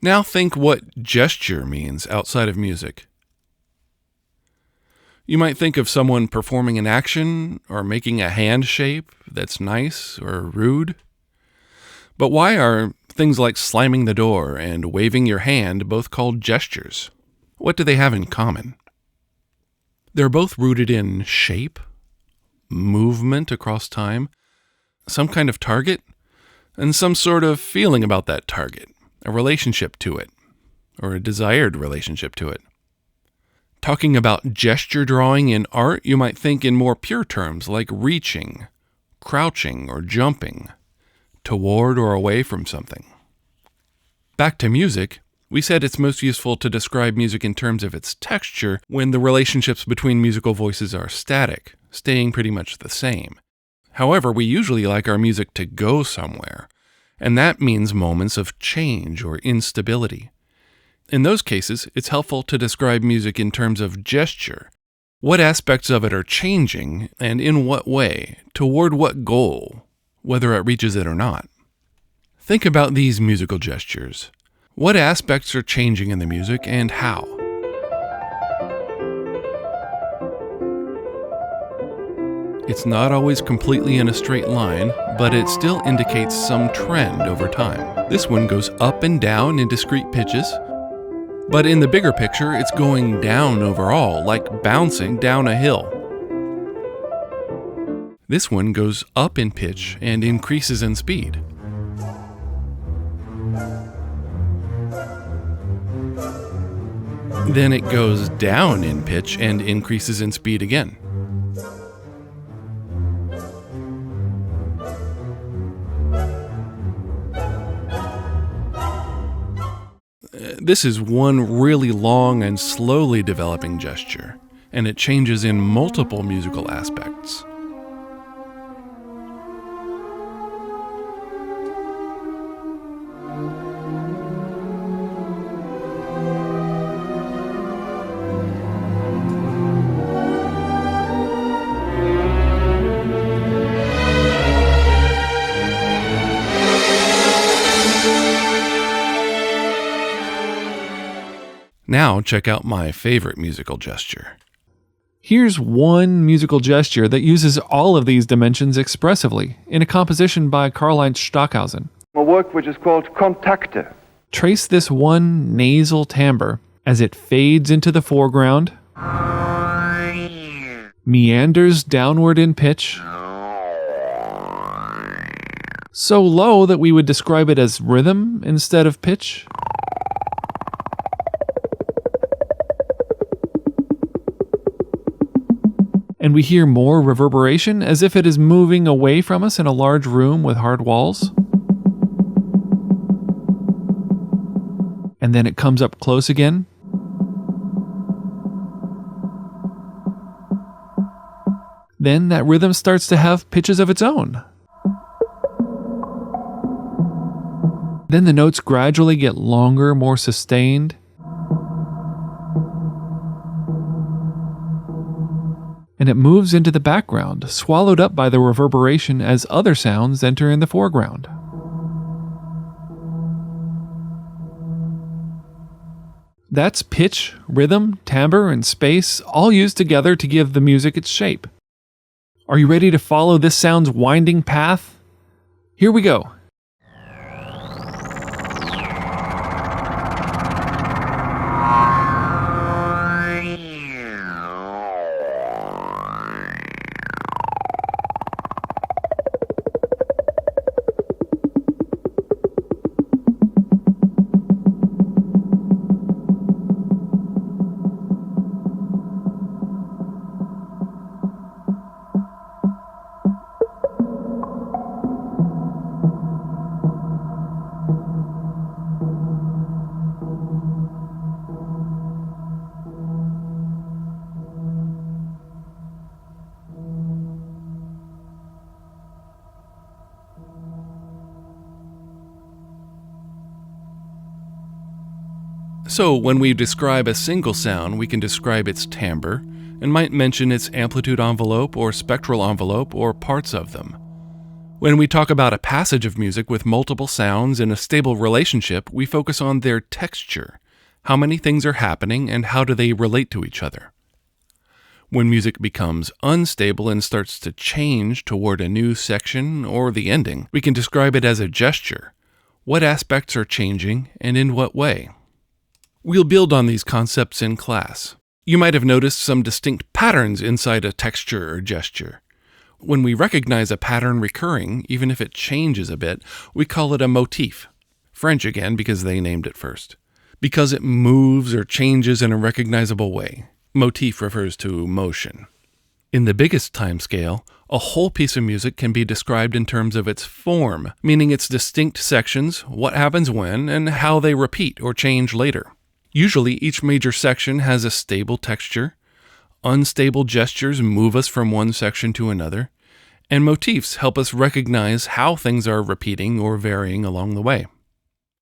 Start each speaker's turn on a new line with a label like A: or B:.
A: Now think what gesture means outside of music. You might think of someone performing an action or making a hand shape that's nice or rude. But why are things like slamming the door and waving your hand both called gestures? What do they have in common? They're both rooted in shape, movement across time, some kind of target, and some sort of feeling about that target, a relationship to it, or a desired relationship to it. Talking about gesture drawing in art, you might think in more pure terms like reaching, crouching, or jumping, toward or away from something. Back to music, we said it's most useful to describe music in terms of its texture when the relationships between musical voices are static, staying pretty much the same. However, we usually like our music to go somewhere, and that means moments of change or instability. In those cases, it's helpful to describe music in terms of gesture. What aspects of it are changing, and in what way, toward what goal, whether it reaches it or not. Think about these musical gestures. What aspects are changing in the music, and how? It's not always completely in a straight line, but it still indicates some trend over time. This one goes up and down in discrete pitches, but in the bigger picture, it's going down overall, like bouncing down a hill. This one goes up in pitch and increases in speed. Then it goes down in pitch and increases in speed again. This is one really long and slowly developing gesture, and it changes in multiple musical aspects. Now check out my favorite musical gesture.
B: Here's one musical gesture that uses all of these dimensions expressively in a composition by Karl-Heinz Stockhausen.
C: A work which is called Kontakte.
B: Trace this one nasal timbre as it fades into the foreground, meanders downward in pitch, so low that we would describe it as rhythm instead of pitch. And we hear more reverberation as if it is moving away from us in a large room with hard walls. And then it comes up close again. Then that rhythm starts to have pitches of its own. Then the notes gradually get longer, more sustained. And it moves into the background, swallowed up by the reverberation as other sounds enter in the foreground. That's pitch, rhythm, timbre, and space, all used together to give the music its shape. Are you ready to follow this sound's winding path? Here we go.
A: So when we describe a single sound, we can describe its timbre and might mention its amplitude envelope or spectral envelope or parts of them. When we talk about a passage of music with multiple sounds in a stable relationship, we focus on their texture. How many things are happening and how do they relate to each other? When music becomes unstable and starts to change toward a new section or the ending, we can describe it as a gesture. What aspects are changing and in what way? We'll build on these concepts in class. You might have noticed some distinct patterns inside a texture or gesture. When we recognize a pattern recurring, even if it changes a bit, we call it a motif. French again because they named it first. Because it moves or changes in a recognizable way. Motif refers to motion. In the biggest time scale, a whole piece of music can be described in terms of its form, meaning its distinct sections, what happens when, and how they repeat or change later. Usually, each major section has a stable texture. Unstable gestures move us from one section to another, and motifs help us recognize how things are repeating or varying along the way.